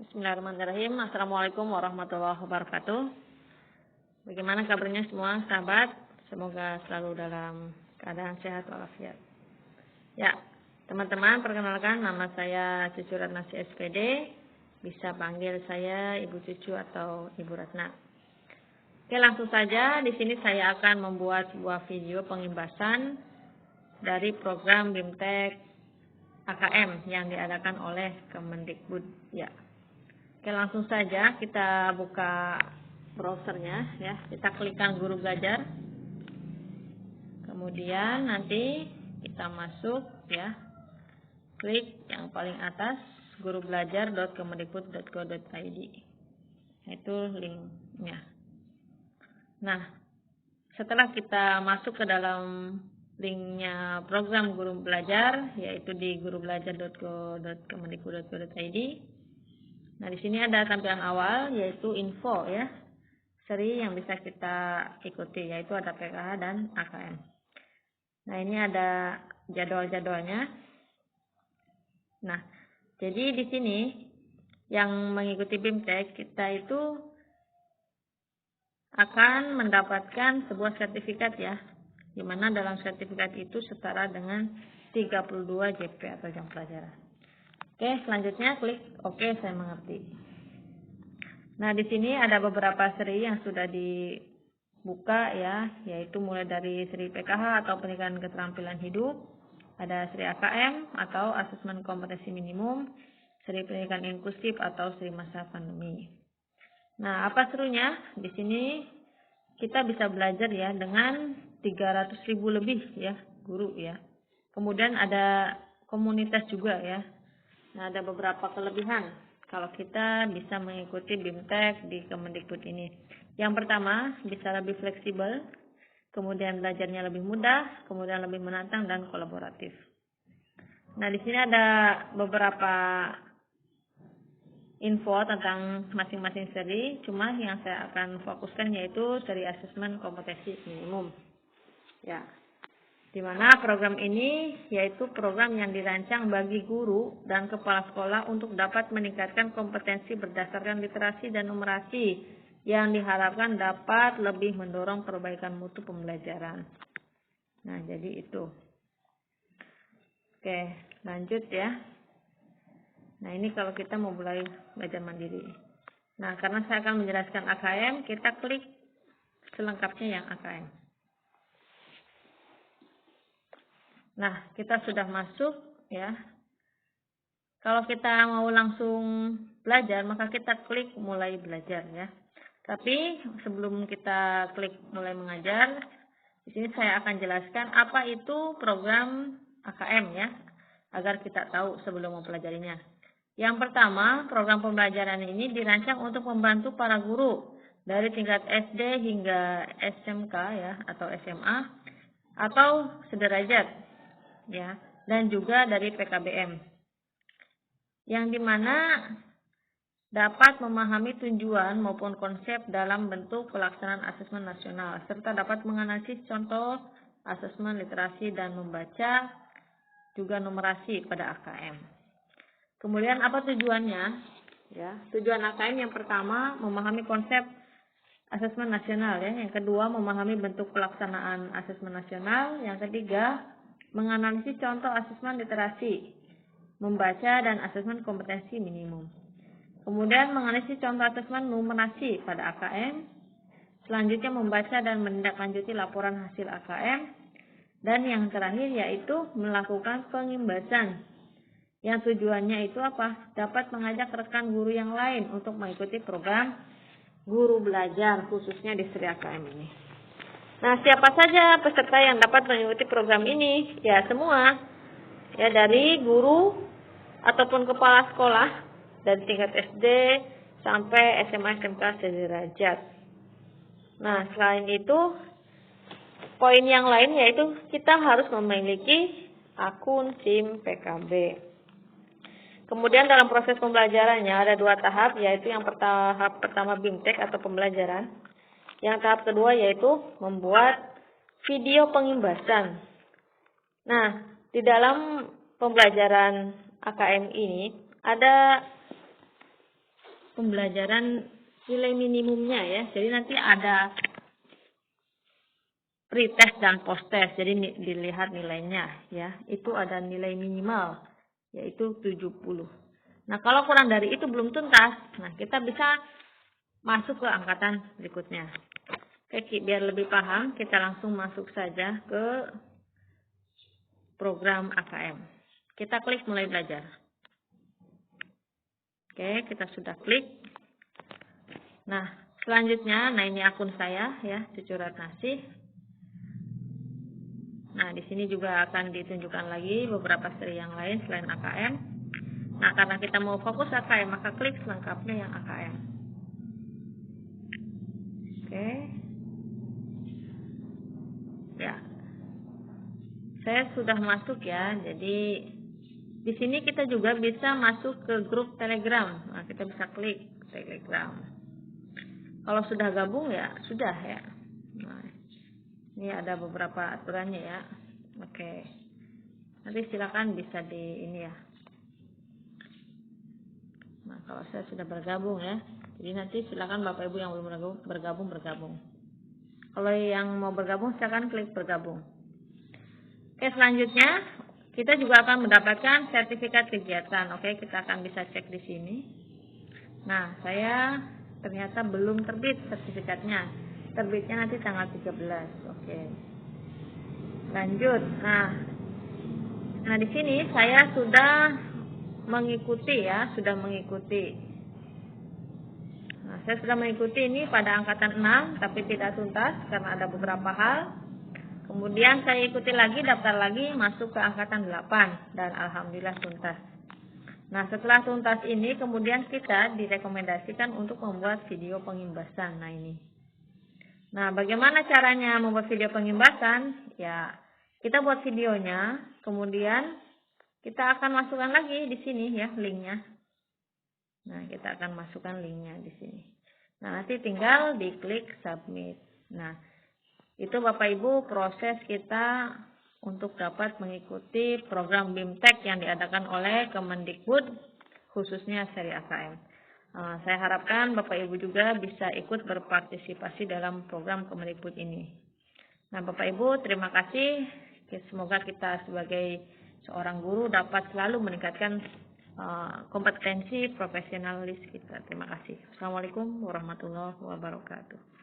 Bismillahirrahmanirrahim. Assalamualaikum warahmatullahi wabarakatuh. Bagaimana kabarnya semua sahabat? Semoga selalu dalam keadaan sehat walafiat. Ya, teman-teman, perkenalkan nama saya Cucu Ratnasih SPD. Bisa panggil saya Ibu Cucu atau Ibu Ratna. Oke, langsung saja. Di sini saya akan membuat sebuah video pengimbasan dari program BIMTEK AKM yang diadakan oleh Kemendikbud. Ya. Oke, langsung saja kita buka browsernya ya. Kita klikkan Guru Belajar. Kemudian nanti kita masuk ya. Klik yang paling atas gurubelajar.kemendikbud.go.id. Itu linknya. Nah, setelah kita masuk ke dalam linknya program Guru Belajar, yaitu di gurubelajar.go.kemendikbud.go.id. Nah, di sini ada tampilan awal, yaitu info ya, seri yang bisa kita ikuti, yaitu ada PKH dan AKM. Nah, ini ada jadwal-jadwalnya. Nah, jadi di sini yang mengikuti BIMTEK, kita itu akan mendapatkan sebuah sertifikat ya, di mana dalam sertifikat itu setara dengan 32 JP atau jam pelajaran. Oke, selanjutnya klik OK, saya mengerti. Nah, di sini ada beberapa seri yang sudah dibuka ya, yaitu mulai dari seri PKH atau pendidikan keterampilan hidup, ada seri AKM atau asesmen kompetensi minimum, seri pendidikan inklusif atau seri masa pandemi. Nah, apa serunya? Di sini kita bisa belajar ya dengan 300.000 lebih ya guru ya. Kemudian ada komunitas juga ya. Nah, ada beberapa kelebihan kalau kita bisa mengikuti BIMTEK di Kemendikbud ini. Yang pertama, bisa lebih fleksibel, kemudian belajarnya lebih mudah, kemudian lebih menantang dan kolaboratif. Nah, di sini ada beberapa info tentang masing-masing seri, cuma yang saya akan fokuskan yaitu seri asesmen kompetensi minimum. Ya. Di mana program ini yaitu program yang dirancang bagi guru dan kepala sekolah untuk dapat meningkatkan kompetensi berdasarkan literasi dan numerasi yang diharapkan dapat lebih mendorong perbaikan mutu pembelajaran. Nah, jadi itu. Oke, lanjut ya. Nah, ini kalau kita mau mulai belajar mandiri. Nah, karena saya akan menjelaskan AKM, kita klik selengkapnya yang AKM. Nah, kita sudah masuk ya. Kalau kita mau langsung belajar, maka kita klik mulai belajar ya. Tapi sebelum kita klik mulai mengajar, di sini saya akan jelaskan apa itu program AKM ya, agar kita tahu sebelum mempelajarinya. Yang pertama, program pembelajaran ini dirancang untuk membantu para guru dari tingkat SD hingga SMK ya atau SMA atau sederajat ya, dan juga dari PKBM, yang dimana dapat memahami tujuan maupun konsep dalam bentuk pelaksanaan asesmen nasional, serta dapat menganalisis contoh asesmen literasi dan membaca juga numerasi pada AKM. Kemudian apa tujuannya? Ya, tujuan AKM yang pertama memahami konsep asesmen nasional ya, yang kedua memahami bentuk pelaksanaan asesmen nasional, yang ketiga menganalisis contoh asesmen literasi, membaca dan asesmen kompetensi minimum. Kemudian menganalisis contoh asesmen numerasi pada AKM. Selanjutnya membaca dan menindaklanjuti laporan hasil AKM. Dan yang terakhir yaitu melakukan pengimbasan. Yang tujuannya itu apa? Dapat mengajak rekan guru yang lain untuk mengikuti program Guru Belajar khususnya di seri AKM ini. Nah, siapa saja peserta yang dapat mengikuti program ini? Ya, semua. Ya, dari guru ataupun kepala sekolah dari tingkat SD sampai SMA SMK sederajat. Nah, selain itu, poin yang lain yaitu kita harus memiliki akun SIM PKB. Kemudian dalam proses pembelajarannya ada 2 tahap, yaitu yang tahap pertama BIMTEK atau pembelajaran. Yang tahap kedua yaitu membuat video pengimbasan. Nah, di dalam pembelajaran AKM ini ada pembelajaran nilai minimumnya ya. Jadi nanti ada pretest dan posttest. Jadi dilihat nilainya ya. Itu ada nilai minimal yaitu 70. Nah, kalau kurang dari itu belum tuntas, nah kita bisa masuk ke angkatan berikutnya. Oke, biar lebih paham, kita langsung masuk saja ke program AKM. Kita klik mulai belajar. Oke, kita sudah klik. Nah, selanjutnya, nah ini akun saya ya, Cucu Ratnasih. Nah, di sini juga akan ditunjukkan lagi beberapa seri yang lain selain AKM. Nah, karena kita mau fokus AKM, maka klik selengkapnya yang AKM. Oke. Ya. Saya sudah masuk ya. Jadi di sini kita juga bisa masuk ke grup Telegram. Nah, kita bisa klik Telegram. Kalau sudah gabung ya sudah ya. Nah, ini ada beberapa aturannya ya. Oke. Nanti silakan bisa di ini ya. Nah, kalau saya sudah bergabung ya. Jadi nanti silakan Bapak Ibu yang belum bergabung. Kalau yang mau bergabung silakan klik bergabung. Oke, selanjutnya kita juga akan mendapatkan sertifikat kegiatan. Oke, kita akan bisa cek di sini. Nah, saya ternyata belum terbit sertifikatnya. Terbitnya nanti tanggal 13. Oke. Lanjut. Nah di sini saya sudah mengikuti ya, Nah, saya sudah mengikuti ini pada angkatan 6 tapi tidak tuntas karena ada beberapa hal. Kemudian saya ikuti lagi, daftar lagi, masuk ke angkatan 8 dan alhamdulillah tuntas. Nah, setelah tuntas ini kemudian kita direkomendasikan untuk membuat video pengimbasan. Nah, ini. Nah, bagaimana caranya membuat video pengimbasan? Ya, kita buat videonya, kemudian kita akan masukkan lagi di sini ya linknya. Nah, kita akan masukkan linknya di sini. Nah, nanti tinggal diklik submit. Nah, itu Bapak Ibu proses kita untuk dapat mengikuti program BIMTEK yang diadakan oleh Kemendikbud khususnya seri AKM. Saya harapkan Bapak Ibu juga bisa ikut berpartisipasi dalam program Kemendikbud ini. Nah, Bapak Ibu terima kasih. Semoga kita sebagai seorang guru dapat selalu meningkatkan kompetensi profesionalis kita. Terima kasih. Assalamualaikum warahmatullahi wabarakatuh.